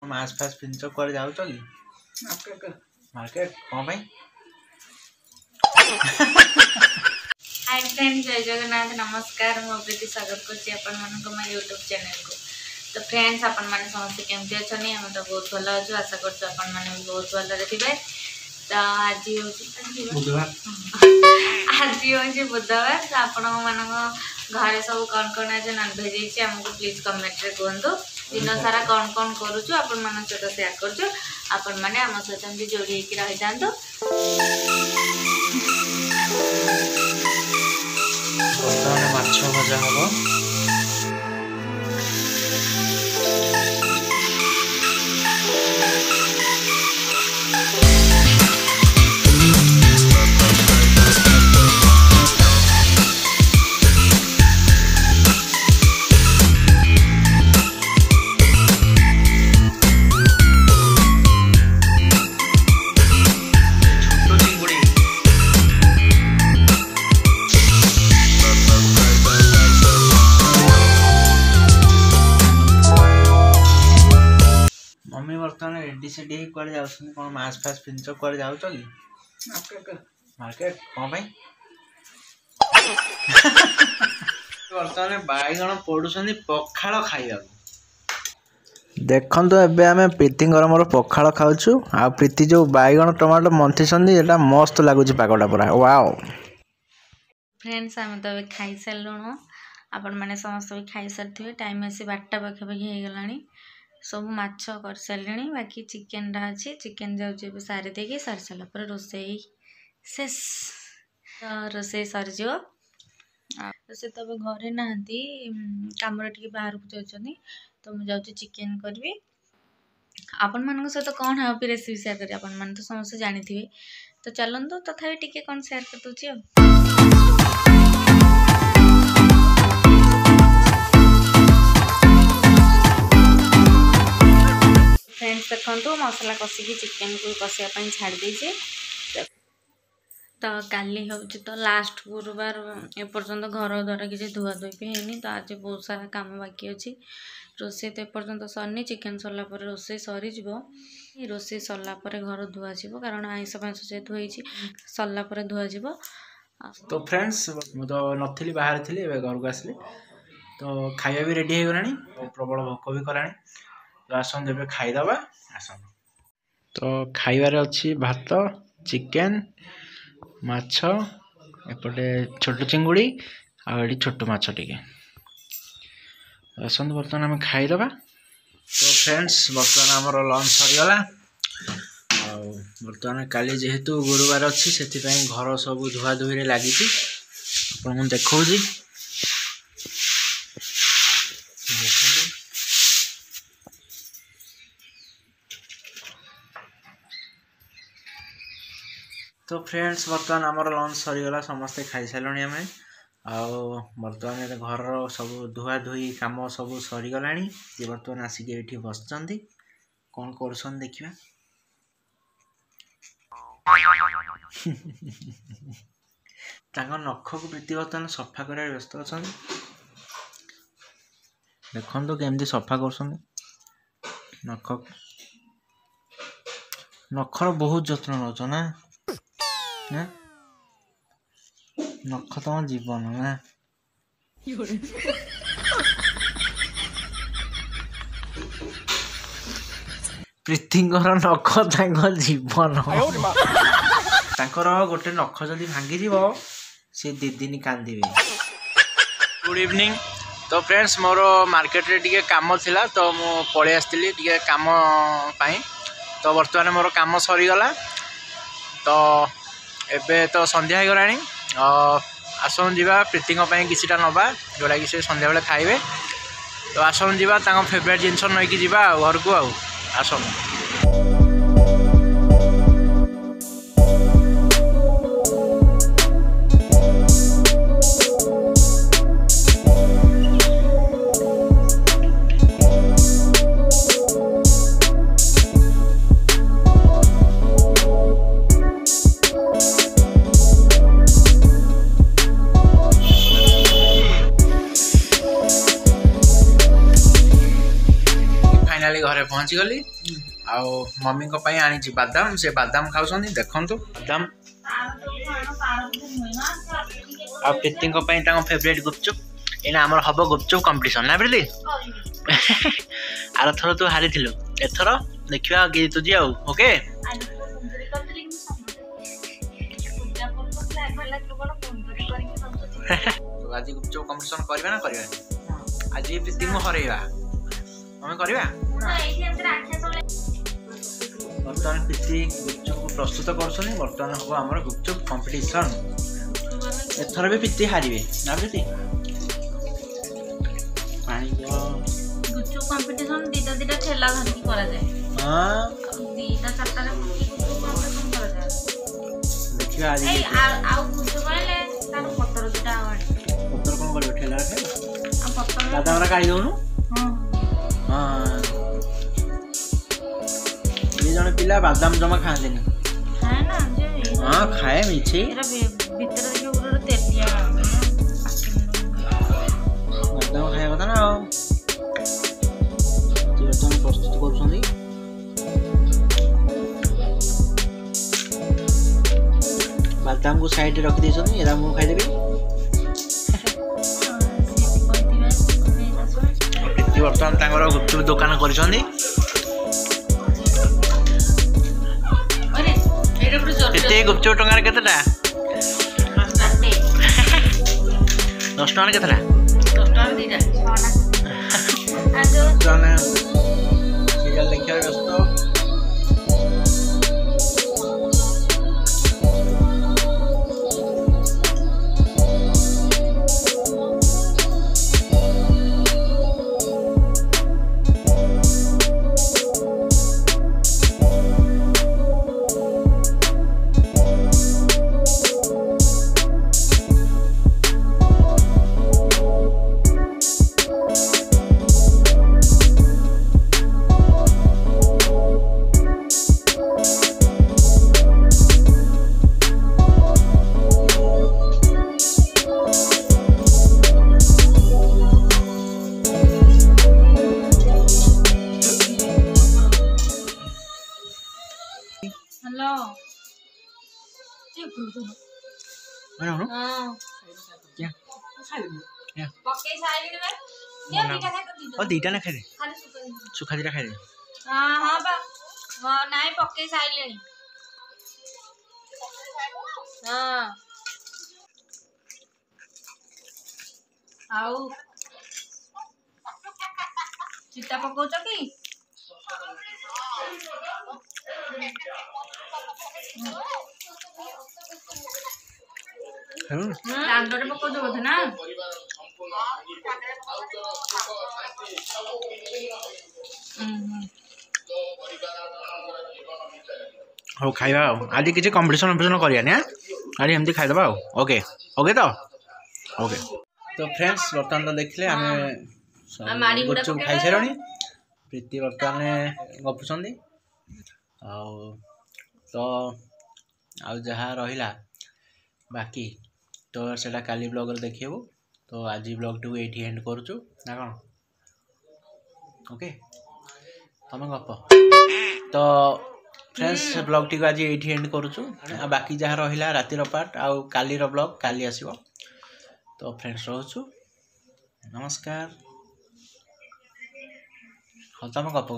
Mask फास्क pinch कुआडे जाउछ कि market कौन भाई। हाय फ्रेंड्स, जय जगन्नाथ, नमस्कार। मु प्रीति स्वागत करछि अपन मन को माय यूट्यूब चैनल को। तो फ्रेंड्स, अपन माने समस्त केमती अछनी? हम तो बहुत भल अछु, आशा करछु अपन माने बहुत भल रहिबे। तो आज होछि बुधवार, तो आपण मन घरे सब कौन कौन आज नॉनवेज होइछि हमको प्लीज कमेंट रे कहंतु। दिन सारा कौन कौन करूछु अपन मन सहित शेयर करछु। अपन माने हम सहित भी जोड़ी के रहि जांतु। माछ भजा हम मम्मी बर्तमान रेडी सेडी कुआडे जाउछन कोन मास्क फास्क पिंच कुआडे जाउछ कि मार्केट कौन भाई। बर्तमान बाईगण पड़ुछन पखाड़ खाइबा। देखंतु एबे आमे प्रीति मोर पखाड़ खाउछु। आ प्रीति जो बाईगण टमाटो मंथिसन एटा मस्त लागुछि पागोटा पूरा वाओ। फ्रेंड्स, आम तो खाई सारूँ। आपण मैंने समस्त भी खाई सारी। टाइम आसी 12टा पाखापाखि हो गलानी। सब माछ कर सारे, बाकी चिकेन टा अच्छी। चिकेन जाऊँ सारी देकी सारी सारा पर रोसई शेष। तो रोसई सरज से तब घरे नहांती कम टे बाहर को जाऊँ। तो मुझे जाऊँ चिकेन करी। आपण मान सहित कौन हाँ भी रेसिपी शेयर करें आपण मैंने तो समस्त जानी थे। तो चलते तथापि टिके कौन शेयर कर दूची। फ्रेंड्स, देखो मसला कषिकी चिकेन को कषापी छाड़ देचे। तो काली हूँ तो लास्ट गुरुवार एपर्तंत घर द्वारा किसी धुआ धुई भी है। तो आज बहुत सारा काम बाकी अच्छी। रोसे तो एपर्तंत सरनी। चिकेन सरला रोसे सरीज। रोसे सरला घर धुआ जीव, कारण आईस फाइस जेहतु होती सरला धुआ जीव। तो फ्रेंड्स, मु तो नथी बाहर थी, घर को आसली। तो खाଇବା भी रेडी हो गलानी, प्रबल भोक भी करानी। तो आसन जब खाईदबा आसन। तो खाइबार अच्छी भात, चिकेन, माछ, एपटे छोट चिंगुड़ी आड़ी छोट माछ टिके। आसन बर्तमान आम खाईदबा। तो फ्रेंड्स, बर्तमान आमर लंच सरीगला। बर्तमान काली जेहेतु गुरुवार अच्छी से घर सब धुआ धुई लगी आपको देखा। तो फ्रेंड्स, बर्तमान आमर लंच सरीगला, समस्ते खाई सारे आम। बर्तमान घर सब धुआ धुई कम सब सरीगला। ये बर्तमान आसिक ये बस कौन कर देखा। नख को प्रीति बर्तमान सफा कर व्यस्त अच्छा। देखो केमती सफा कर नख। नखर बहुत जत्न नौच ना। नख तुम जीवन ना। प्रीतिंकर नख जीवन। गोटे नख जदि भांगी सी 2 दिन कांदे। Good evening. तो फ्रेंड्स, मोर मार्केट रे टिके काम थिला, तो मु पळे आस्तिली टिके काम पाई। तो बर्तमान मोर काम सरीगला। तो एबे तो संध्या हो गलानी। आसन जीवा प्रीति किसीटा नवा जोड़ा कि संध्या बेले खाइबे। तो आसन जीवा फेवरेट जिनस नईकि जीवा घर को आसन। पहुँची गली मम्मी को पई आनी बादाम से बादाम खाऊँ देखु बादाम आ प्रीति फेवरेट गुपचुप एना आमर हम गुपचुप कंपटीशन ना प्रीति आर थर तू हारी थिलु एथर देखिया कि तुझी आउ ओके आज गुपचुप कंपटीशन करबा ना करबा आज प्रीति को हरैबा हमें करबा बर्तमान प्रीति गुपचुप को प्रस्तुत करछनी बर्तमान हम हमर गुपचुप कंपटीशन एथर भी प्रीति हारिबे ना प्रीति पानी गुपचुप कंपटीशन दीटा दीटा ठेला धरकी करा जाए हां दीटा चारटा रे गुपचुप कंपटीशन करा जाए देखियो आज ए आ गुपचुप करले तार पत्तर दीटा आवाड पत्तर कोन करबे ठेला रे आ पत्तर दादा हमरा काढी दउनु हां हां ये जने पिला बादाम जमा खांदेनी खाए ना जे हां खाए मिछे एरा भीतर देखियो उरो तेलिया बादाम खाए कथा ना बर्तमान प्रस्तुत कर बादाम को साइड रख दे एरा मु खाइदेबी बर्तमान गुपचुप दुकान कर गुपचुप टंगार केतेटा 10 टंगार केतेटा 10 टंगार दीटा जाने सीरियल देखिया व्यस्त हेलो हां क्या क्या पक्के साइड में ये दीटा खाए तो ओ दीटा ना खाए खाली सुखा दीटा खाए हां हां बा हां नाही पक्के साइड लेनी हां आउ चिता पकाउछ कि दांडरे पकाउछ बोधे ना हो खाइबा आज किसी कंपटीशन ऑपरेशन करिया ना आज एमती खाइदबा ओके ओके तो ओके तो फ्रेंड्स बर्तमान तो देखले हमें गुपचुप खाई सारणी प्रीति बर्तमान गपुछंदी तो आउ जहाँ रहिला बाकी तो सेटा काली ब्लॉग रे देखिबो तो आज ब्लॉग टू एठी एंड करछु ना कोन ओके तमे गप तो फ्रेंड्स ब्लॉग टी को आज एठी एंड करछु बाकी जहाँ रहिला राति रो पार्ट आउ काली रो ब्लॉग काली आसीबो तो फ्रेंड्स रहछु नमस्कार हो तमे गप